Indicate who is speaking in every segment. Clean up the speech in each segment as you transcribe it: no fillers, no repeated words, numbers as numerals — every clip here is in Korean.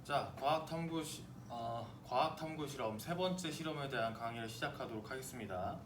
Speaker 1: 자, 과학탐구 실험 세 번째 실험에 대한 강의를 시작하도록 하겠습니다.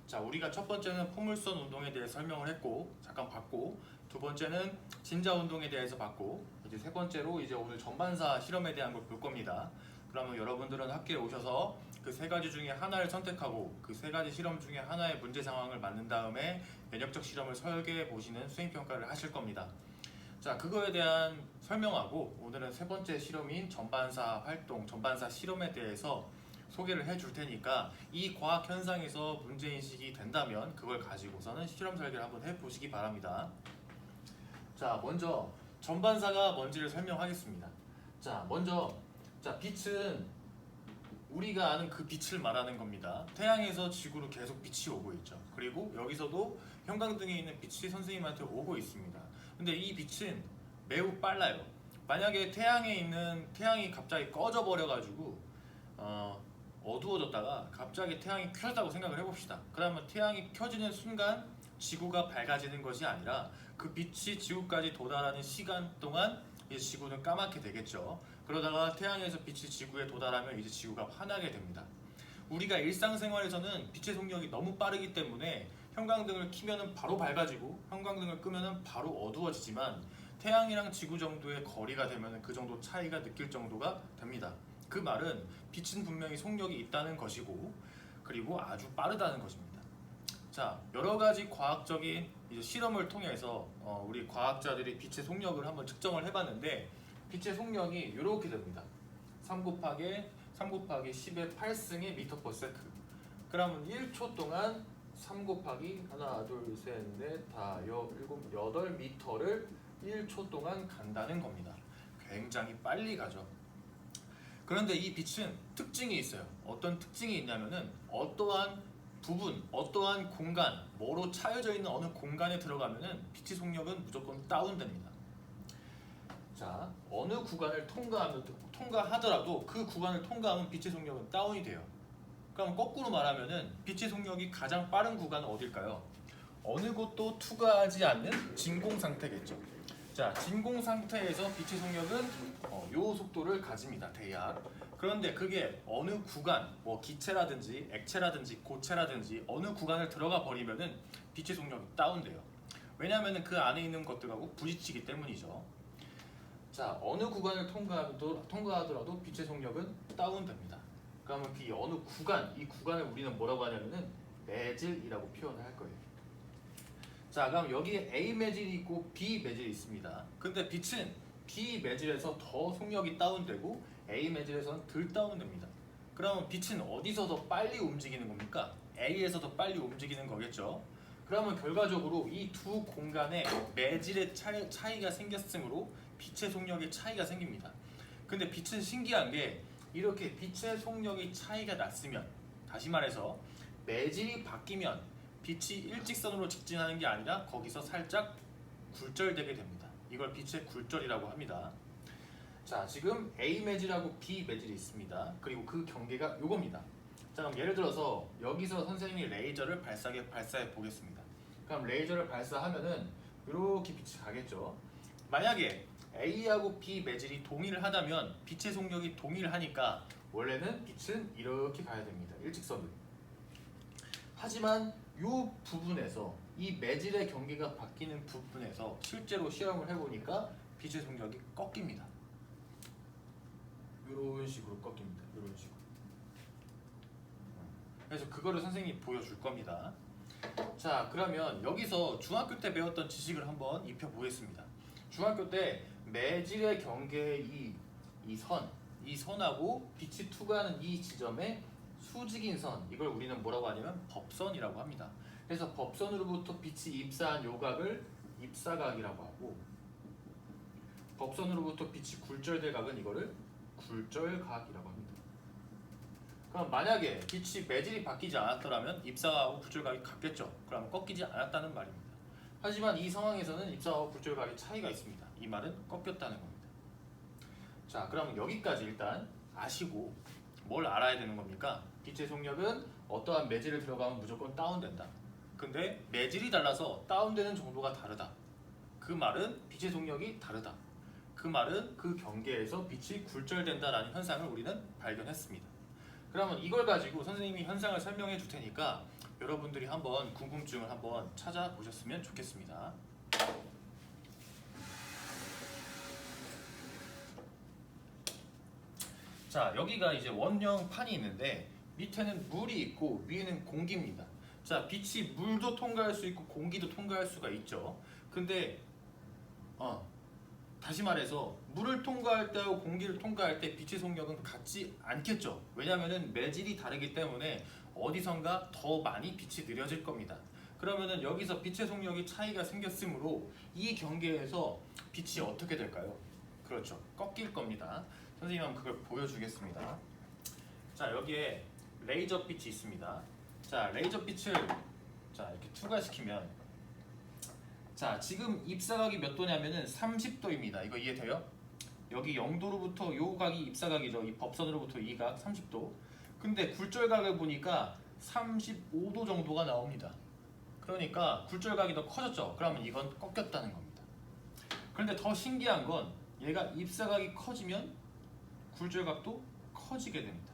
Speaker 1: 자, 우리가 첫 번째는 포물선 운동에 대해 설명을 했고 잠깐 봤고, 두 번째는 진자 운동에 대해서 봤고, 이제 세 번째로 이제 오늘 전반사 실험에 대한 걸 볼 겁니다. 그러면 여러분들은 학교에 오셔서 그 세 가지 중에 하나를 선택하고 그 세 가지 실험 중에 하나의 문제 상황을 만든 다음에 면역적 실험을 설계해 보시는 수행평가를 하실 겁니다. 자, 그거에 대한 설명하고 오늘은 세 번째 실험인 전반사 활동, 전반사 실험에 대해서 소개를 해줄 테니까 이 과학 현상에서 문제인식이 된다면 그걸 가지고서는 실험 설계를 한번 해보시기 바랍니다. 자, 먼저 전반사가 뭔지를 설명하겠습니다. 자, 먼저 빛은 우리가 아는 그 빛을 말하는 겁니다. 태양에서 지구로 계속 빛이 오고 있죠. 그리고 여기서도 형광등에 있는 빛이 선생님한테 오고 있습니다. 근데 이 빛은 매우 빨라요. 만약에 태양이 갑자기 꺼져 버려가지고 어두워졌다가 갑자기 태양이 켜졌다고 생각을 해봅시다. 그러면 태양이 켜지는 순간 지구가 밝아지는 것이 아니라 그 빛이 지구까지 도달하는 시간 동안 이제 지구는 까맣게 되겠죠. 그러다가 태양에서 빛이 지구에 도달하면 이제 지구가 환하게 됩니다. 우리가 일상생활에서는 빛의 속력이 너무 빠르기 때문에 형광등을 켜면은 바로 밝아지고 형광등을 끄면은 바로 어두워지지만 태양이랑 지구 정도의 거리가 되면 그 정도 차이가 느낄 정도가 됩니다. 그 말은 빛은 분명히 속력이 있다는 것이고 그리고 아주 빠르다는 것입니다. 자, 여러 가지 과학적인 이제 실험을 통해서 우리 과학자들이 빛의 속력을 한번 측정을 해봤는데 빛의 속력이 이렇게 됩니다. 3 곱하기 10의 8승의 미터 퍼 세크. 그러면 1초 동안 3 곱하기 하나, 둘, 셋, 넷, 다, 여, 일곱, 8미터를 1초 동안 간다는 겁니다. 굉장히 빨리 가죠. 그런데 이 빛은 특징이 있어요. 어떤 특징이 있냐면은 어떠한 부분, 어떠한 공간, 뭐로 차여져 있는 어느 공간에 들어가면은 빛의 속력은 무조건 다운됩니다. 자, 어느 구간을 통과하더라도 그 구간을 통과하면 빛의 속력은 다운이 돼요. 그럼 거꾸로 말하면은 빛의 속력이 가장 빠른 구간은 어딜까요? 어느 곳도 투과하지 않는 진공 상태겠죠. 자, 진공 상태에서 빛의 속력은 요 속도를 가집니다. 대략. 그런데 그게 어느 구간, 뭐 기체라든지 액체라든지 고체라든지 어느 구간을 들어가 버리면은 빛의 속력이 다운돼요. 왜냐하면 그 안에 있는 것들하고 부딪히기 때문이죠. 자, 어느 구간을 통과하더라도 빛의 속력은 다운됩니다. 그러면 그 어느 구간, 이 구간을 우리는 뭐라고 하냐면은 매질이라고 표현을 할 거예요. 자, 그럼 여기에 A 매질이 있고 B 매질이 있습니다. 근데 빛은 B 매질에서 더 속력이 다운되고 A 매질에서는 덜 다운됩니다. 그러면 빛은 어디서 더 빨리 움직이는 겁니까? A에서 더 빨리 움직이는 거겠죠. 그러면 결과적으로 이 두 공간에 매질의 차이가 생겼으므로 빛의 속력에 차이가 생깁니다. 근데 빛은 신기한 게 이렇게 빛의 속력이 차이가 났으면, 다시 말해서 매질이 바뀌면 빛이 일직선으로 직진하는 게 아니라 거기서 살짝 굴절되게 됩니다. 이걸 빛의 굴절이라고 합니다. 자, 지금 A 매질하고 B 매질이 있습니다. 그리고 그 경계가 요겁니다. 자, 그럼 예를 들어서 여기서 선생님이 레이저를 발사해 보겠습니다. 그럼 레이저를 발사하면은 이렇게 빛이 가겠죠. 만약에 A하고 B 매질이 동일을 하다면 빛의 속력이 동일하니까 원래는 빛은 이렇게 가야 됩니다. 일직선으로. 하지만 이 부분에서 이 매질의 경계가 바뀌는 부분에서 실제로 실험을 해보니까 빛의 속력이 꺾입니다. 이런 식으로 꺾입니다. 이런 식으로. 그래서 그거를 선생님이 보여줄 겁니다. 자, 그러면 여기서 중학교 때 배웠던 지식을 한번 입혀보겠습니다. 중학교 때 매질의 경계의 이 선하고 빛이 투과하는 이 지점에 수직인 선, 이걸 우리는 뭐라고 하냐면 법선이라고 합니다. 그래서 법선으로부터 빛이 입사한 요각을 입사각이라고 하고, 법선으로부터 빛이 굴절될 각은 이거를 굴절각이라고 합니다. 그럼 만약에 빛이 매질이 바뀌지 않았더라면 입사각하고 굴절각이 같겠죠. 그럼 꺾이지 않았다는 말입니다. 하지만 이 상황에서는 입사각하고 굴절각의 차이가 있습니다. 이 말은 꺾였다는 겁니다. 자, 그럼 여기까지 일단 아시고 뭘 알아야 되는 겁니까? 빛의 속력은 어떠한 매질을 들어가면 무조건 다운된다. 근데 매질이 달라서 다운되는 정도가 다르다. 그 말은 빛의 속력이 다르다. 그 말은 그 경계에서 빛이 굴절된다라는 현상을 우리는 발견했습니다. 그러면 이걸 가지고 선생님이 현상을 설명해 줄 테니까 여러분들이 한번 궁금증을 한번 찾아보셨으면 좋겠습니다. 자, 여기가 이제 원형판이 있는데 밑에는 물이 있고 위에는 공기입니다. 자, 빛이 물도 통과할 수 있고 공기도 통과할 수가 있죠. 근데 다시 말해서 물을 통과할 때하고 공기를 통과할 때 빛의 속력은 같지 않겠죠. 왜냐하면 매질이 다르기 때문에 어디선가 더 많이 빛이 느려질 겁니다. 그러면은 여기서 빛의 속력이 차이가 생겼으므로 이 경계에서 빛이 어떻게 될까요? 그렇죠. 꺾일 겁니다. 선생님이 한번 그걸 보여주겠습니다. 자, 여기에 레이저 빛이 있습니다. 자, 레이저 빛을 이렇게 투과시키면 자, 지금 입사각이 몇 도냐면은 30도입니다. 이거 이해돼요? 여기 0도로부터 요 각이 입사각이죠. 이 법선으로부터 이 각 30도. 근데 굴절각을 보니까 35도 정도가 나옵니다. 그러니까 굴절각이 더 커졌죠. 그러면 이건 꺾였다는 겁니다. 그런데 더 신기한 건 얘가 입사각이 커지면 굴절각도 커지게 됩니다.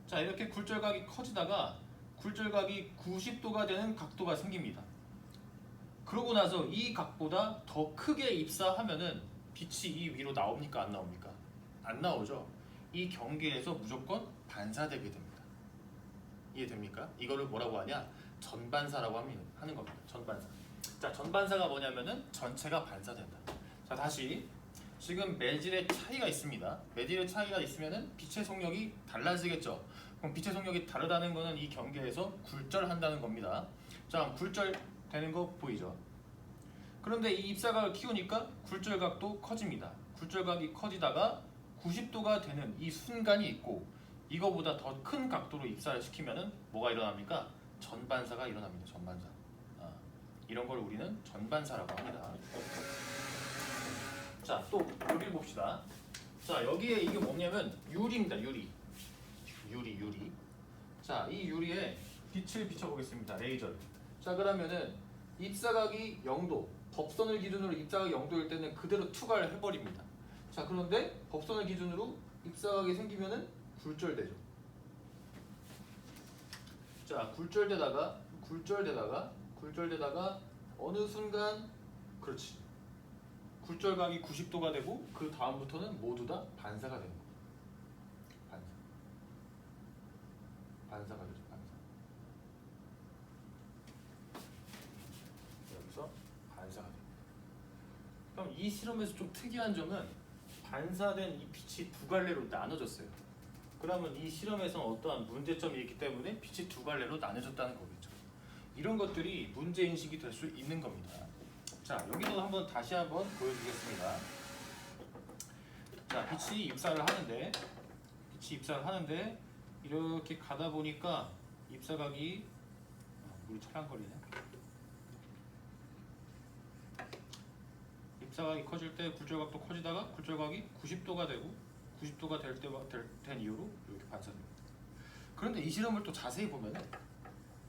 Speaker 1: 자, 이렇게 굴절각이 커지다가 굴절각이 90도가 되는 각도가 생깁니다. 그러고 나서 이 각보다 더 크게 입사하면은 빛이 이 위로 나옵니까? 안 나옵니까? 안 나오죠. 이 경계에서 무조건 반사되게 됩니다. 이해됩니까? 이거를 뭐라고 하냐? 전반사라고 하는 겁니다. 전반사. 자, 전반사가 뭐냐면은 전체가 반사된다. 자, 다시 지금 매질의 차이가 있습니다. 매질의 차이가 있으면은 빛의 속력이 달라지겠죠. 그럼 빛의 속력이 다르다는 거는 이 경계에서 굴절한다는 겁니다. 자, 굴절되는 거 보이죠? 그런데 이 입사각을 키우니까 굴절각도 커집니다. 굴절각이 커지다가 90도가 되는 이 순간이 있고 이거보다 더 큰 각도로 입사를 시키면은 뭐가 일어납니까? 전반사가 일어납니다. 전반사. 이런 걸 우리는 전반사라고 합니다. 자, 또 여기 봅시다. 자, 여기에 이게 뭐냐면 유리입니다. 유리. 자, 이 유리에 빛을 비춰보겠습니다. 레이저를. 자, 그러면은 입사각이 0도, 법선을 기준으로 입사각이 0도일 때는 그대로 투과를 해버립니다. 자, 그런데 법선을 기준으로 입사각이 생기면은 굴절되죠. 자, 굴절되다가 어느 순간 그렇지. 굴절각이 90도가 되고 그 다음부터는 모두 다 반사가 되는 거예요. 반사가 되죠. 여기서 반사가 됩니다. 그럼 이 실험에서 좀 특이한 점은 반사된 이 빛이 두 갈래로 나눠졌어요. 그러면 이 실험에서는 어떠한 문제점이 있기 때문에 빛이 두 갈래로 나눠졌다는 거겠죠. 이런 것들이 문제인식이 될 수 있는 겁니다. 자, 여기도 다시 한번 보여주겠습니다. 자, 빛이 입사를 하는데 이렇게 가다 보니까 입사각이 물이 찰랑거리네. 입사각이 커질 때 굴절각도 커지다가 굴절각이 90도가 되고 90도가 된 이후로 이렇게 반사됩니다. 그런데 이 실험을 또 자세히 보면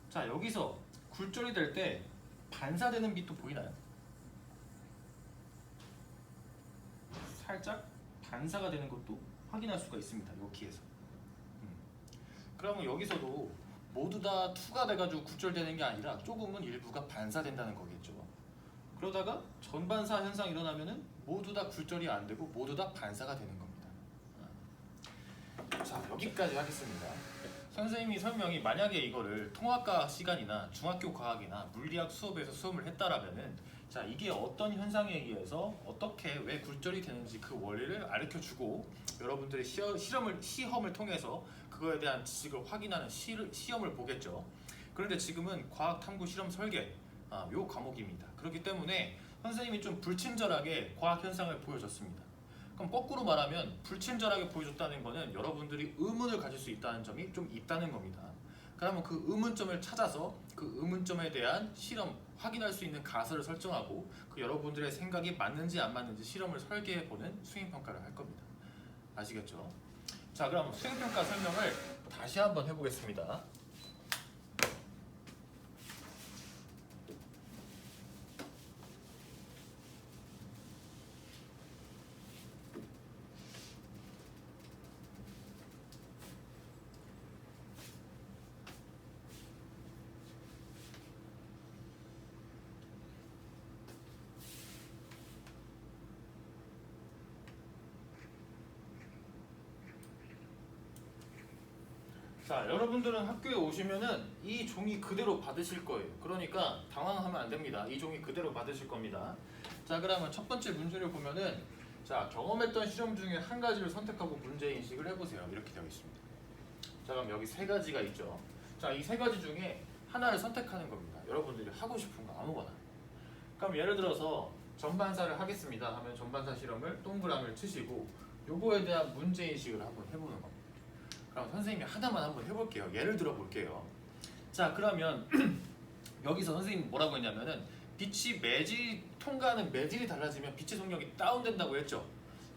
Speaker 1: 자, 여기서 굴절이 될 때 반사되는 빛도 보이나요? 살짝 반사가 되는 것도 확인할 수가 있습니다. 여기에서. 그러면 여기서도 모두 다 투가 돼가지고 굴절되는 게 아니라 조금은 일부가 반사된다는 거겠죠. 그러다가 전반사 현상이 일어나면은 모두 다 굴절이 안 되고 모두 다 반사가 되는 겁니다. 자, 여기까지 하겠습니다. 선생님이 설명이 만약에 이거를 통합과학 시간이나 중학교 과학이나 물리학 수업에서 수업을 했다라면은 자, 이게 어떤 현상에 의해서 어떻게 왜 굴절이 되는지 그 원리를 알려주고 여러분들의 시험을 통해서 그거에 대한 지식을 확인하는 시험을 보겠죠. 그런데 지금은 과학 탐구 실험 설계 요 과목입니다. 그렇기 때문에 선생님이 좀 불친절하게 과학 현상을 보여줬습니다. 그럼 거꾸로 말하면 불친절하게 보여줬다는 거는 여러분들이 의문을 가질 수 있다는 점이 좀 있다는 겁니다. 그러면 그 의문점을 찾아서 그 의문점에 대한 실험 확인할 수 있는 가설을 설정하고 그 여러분들의 생각이 맞는지 안 맞는지 실험을 설계해보는 수행평가를 할 겁니다. 아시겠죠? 자, 그럼 수행평가 설명을 다시 한번 해보겠습니다. 자, 여러분들은 학교에 오시면은 이 종이 그대로 받으실 거예요. 그러니까 당황하면 안 됩니다. 이 종이 그대로 받으실 겁니다. 자, 그러면 첫 번째 문제를 보면은 자, 경험했던 실험 중에 한 가지를 선택하고 문제 인식을 해보세요. 이렇게 되어 있습니다. 자, 그럼 여기 세 가지가 있죠. 자, 이 세 가지 중에 하나를 선택하는 겁니다. 여러분들이 하고 싶은 거 아무거나. 그럼 예를 들어서 전반사를 하겠습니다 하면 전반사 실험을 동그라미를 치시고 요거에 대한 문제 인식을 한번 해보는 겁니다. 그럼 선생님이 하나만 한번 해볼게요. 예를 들어 볼게요. 자, 그러면 여기서 선생님이 뭐라고 했냐면은 빛이 매질 통과하는 매질이 달라지면 빛의 속력이 다운된다고 했죠.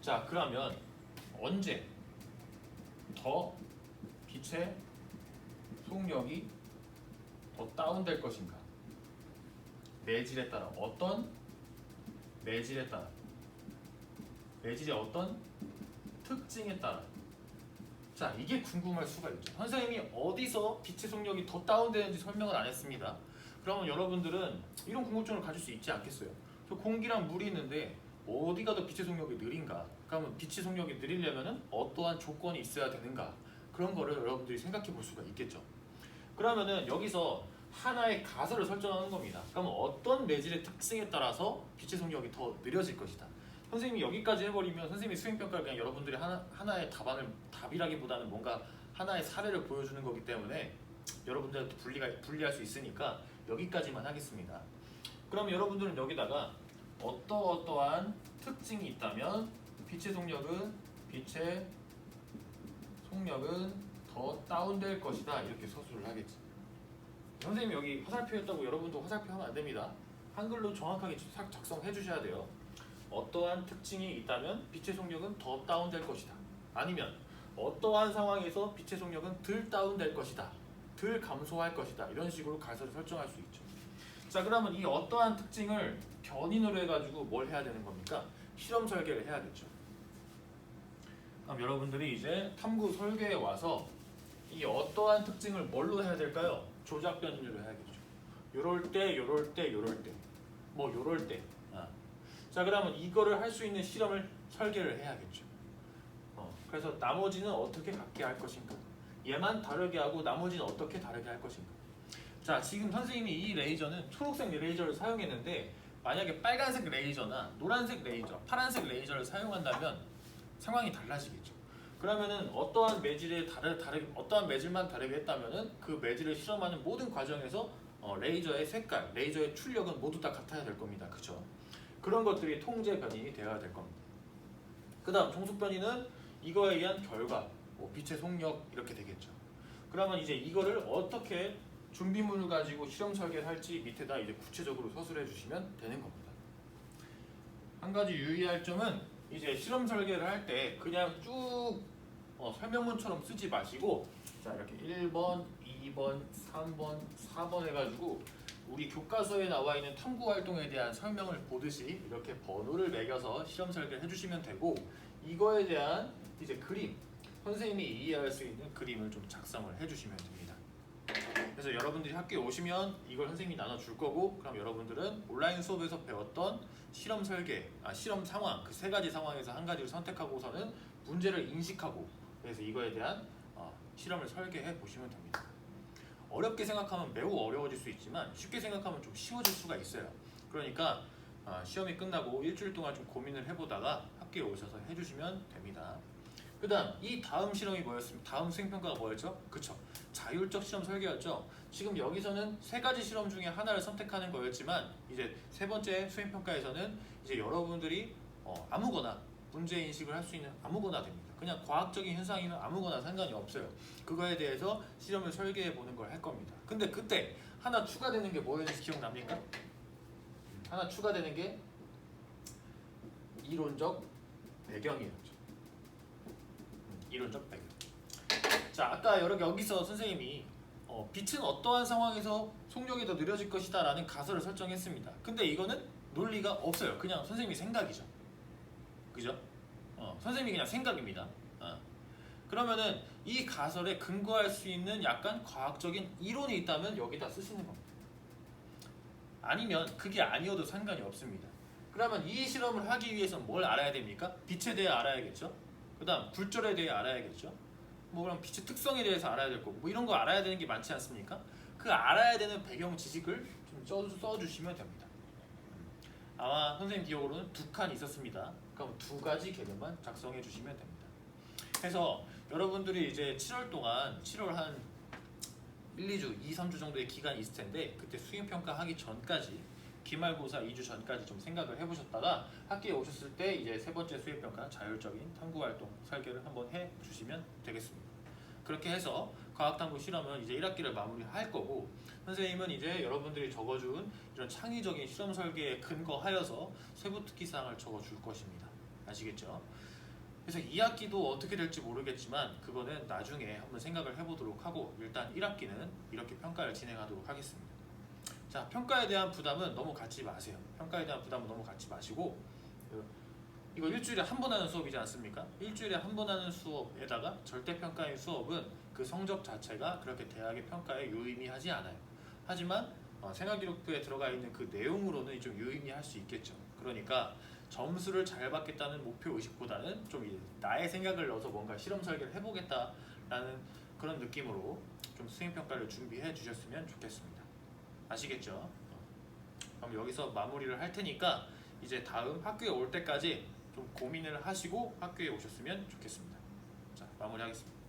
Speaker 1: 자, 그러면 언제 더 빛의 속력이 더 다운될 것인가? 매질에 따라 어떤 매질에 따라 매질의 어떤 특징에 따라. 자, 이게 궁금할 수가 있죠. 선생님이 어디서 빛의 속력이 더 다운되는지 설명을 안 했습니다. 그러면 여러분들은 이런 궁금증을 가질 수 있지 않겠어요? 저 공기랑 물이 있는데 어디가 더 빛의 속력이 느린가? 그러면 빛의 속력이 느리려면 어떠한 조건이 있어야 되는가? 그런 거를 여러분들이 생각해 볼 수가 있겠죠. 그러면은 여기서 하나의 가설을 설정하는 겁니다. 그러면 어떤 매질의 특징에 따라서 빛의 속력이 더 느려질 것이다. 선생님이 여기까지 해버리면 선생님이 수행평가를 그냥 여러분들이 하나의 답이라기보다는 뭔가 하나의 사례를 보여주는 거기 때문에 여러분들한테 분리할 수 있으니까 여기까지만 하겠습니다. 그럼 여러분들은 여기다가 어떠한 특징이 있다면 빛의 속력은 더 다운될 것이다 이렇게 서술을 하겠지. 선생님이 여기 화살표였다고 여러분도 화살표 하면 안 됩니다. 한글로 정확하게 작성해 주셔야 돼요. 어떠한 특징이 있다면 빛의 속력은 더 다운될 것이다. 아니면 어떠한 상황에서 빛의 속력은 덜 다운될 것이다. 덜 감소할 것이다. 이런 식으로 가설을 설정할 수 있죠. 자, 그러면 이 어떠한 특징을 견인으로 해가지고 뭘 해야 되는 겁니까? 실험 설계를 해야겠죠. 그럼 여러분들이 이제 탐구 설계에 와서 이 어떠한 특징을 뭘로 해야 될까요? 조작 변율로 해야겠죠. 요럴 때, 뭐 요럴 때. 자, 그러면 이거를 할 수 있는 실험을 설계를 해야겠죠. 그래서 나머지는 어떻게 갖게 할 것인가? 얘만 다르게 하고 나머지는 어떻게 다르게 할 것인가? 자, 지금 선생님이 이 레이저는 초록색 레이저를 사용했는데 만약에 빨간색 레이저나 노란색 레이저, 파란색 레이저를 사용한다면 상황이 달라지겠죠. 그러면은 어떠한 매질만 다르게 했다면은 그 매질을 실험하는 모든 과정에서 레이저의 색깔, 레이저의 출력은 모두 다 같아야 될 겁니다. 그렇죠? 그런 것들이 통제 변이이 되어야 될 겁니다. 그 다음 종속 변이는 이거에 의한 결과, 빛의 속력 이렇게 되겠죠. 그러면 이제 이거를 어떻게 준비물을 가지고 실험 설계를 할지 밑에다 이제 구체적으로 서술해 주시면 되는 겁니다. 한 가지 유의할 점은 이제 실험 설계를 할 때 그냥 쭉 설명문처럼 쓰지 마시고 자, 이렇게 1번, 2번, 3번, 4번 해가지고 우리 교과서에 나와 있는 탐구 활동에 대한 설명을 보듯이 이렇게 번호를 매겨서 실험 설계를 해주시면 되고 이거에 대한 이제 그림, 선생님이 이해할 수 있는 그림을 좀 작성을 해주시면 됩니다. 그래서 여러분들이 학교에 오시면 이걸 선생님이 나눠줄 거고 그럼 여러분들은 온라인 수업에서 배웠던 실험 설계, 실험 상황 그 세 가지 상황에서 한 가지를 선택하고서는 문제를 인식하고 그래서 이거에 대한 실험을 설계해 보시면 됩니다. 어렵게 생각하면 매우 어려워질 수 있지만 쉽게 생각하면 좀 쉬워질 수가 있어요. 그러니까 시험이 끝나고 일주일 동안 좀 고민을 해보다가 학교에 오셔서 해주시면 됩니다. 그 다음 이 다음 실험이 뭐였습니까? 다음 수행평가가 뭐였죠? 그쵸? 자율적 실험 설계였죠? 지금 여기서는 세 가지 실험 중에 하나를 선택하는 거였지만 이제 세 번째 수행평가에서는 이제 여러분들이 아무거나 문제 인식을 할 수 있는 아무거나 됩니다. 그냥 과학적인 현상이면 아무거나 상관이 없어요. 그거에 대해서 실험을 설계해 보는 걸 할 겁니다. 근데 그때 하나 추가되는 게 뭐였는지 기억납니까? 하나 추가되는 게 이론적 배경이었죠. 이론적 배경. 자, 아까 여기서 선생님이 빛은 어떠한 상황에서 속력이 더 느려질 것이다 라는 가설을 설정했습니다. 근데 이거는 논리가 없어요. 그냥 선생님이 생각이죠. 그죠? 선생님이 그냥 생각입니다. 그러면은 이 가설에 근거할 수 있는 약간 과학적인 이론이 있다면 여기다 쓰시는 겁니다. 아니면 그게 아니어도 상관이 없습니다. 그러면 이 실험을 하기 위해서 뭘 알아야 됩니까? 빛에 대해 알아야겠죠. 그 다음 굴절에 대해 알아야겠죠. 뭐 그럼 빛의 특성에 대해서 알아야 될 거고 뭐 이런 거 알아야 되는 게 많지 않습니까? 그 알아야 되는 배경 지식을 좀 써주시면 됩니다. 아마 선생님 기억으로는 2칸 있었습니다. 그럼 2가지 개념만 작성해 주시면 됩니다. 그래서 여러분들이 이제 7월 동안 7월 한 1, 2주, 2, 3주 정도의 기간이 있을 텐데 그때 수행평가 하기 전까지 기말고사 2주 전까지 좀 생각을 해보셨다가 학기에 오셨을 때 이제 세 번째 수행평가 자율적인 탐구활동 설계를 한번 해주시면 되겠습니다. 그렇게 해서 과학탐구 실험은 이제 1학기를 마무리할 거고 선생님은 이제 여러분들이 적어준 이런 창의적인 실험 설계에 근거하여서 세부 특기사항을 적어줄 것입니다. 아시겠죠? 그래서 2학기도 어떻게 될지 모르겠지만 그거는 나중에 한번 생각을 해보도록 하고 일단 1학기는 이렇게 평가를 진행하도록 하겠습니다. 자, 평가에 대한 부담은 너무 갖지 마세요. 평가에 대한 부담은 너무 갖지 마시고 이거 일주일에 한 번 하는 수업이지 않습니까? 일주일에 한 번 하는 수업에다가 절대평가인 수업은 그 성적 자체가 그렇게 대학의 평가에 유의미하지 않아요. 하지만 생활기록부에 들어가 있는 그 내용으로는 좀 유의미할 수 있겠죠. 그러니까 점수를 잘 받겠다는 목표 의식보다는 좀 나의 생각을 넣어서 뭔가 실험 설계를 해보겠다라는 그런 느낌으로 좀 수행평가를 준비해 주셨으면 좋겠습니다. 아시겠죠? 그럼 여기서 마무리를 할 테니까 이제 다음 학교에 올 때까지 좀 고민을 하시고 학교에 오셨으면 좋겠습니다. 자, 마무리하겠습니다.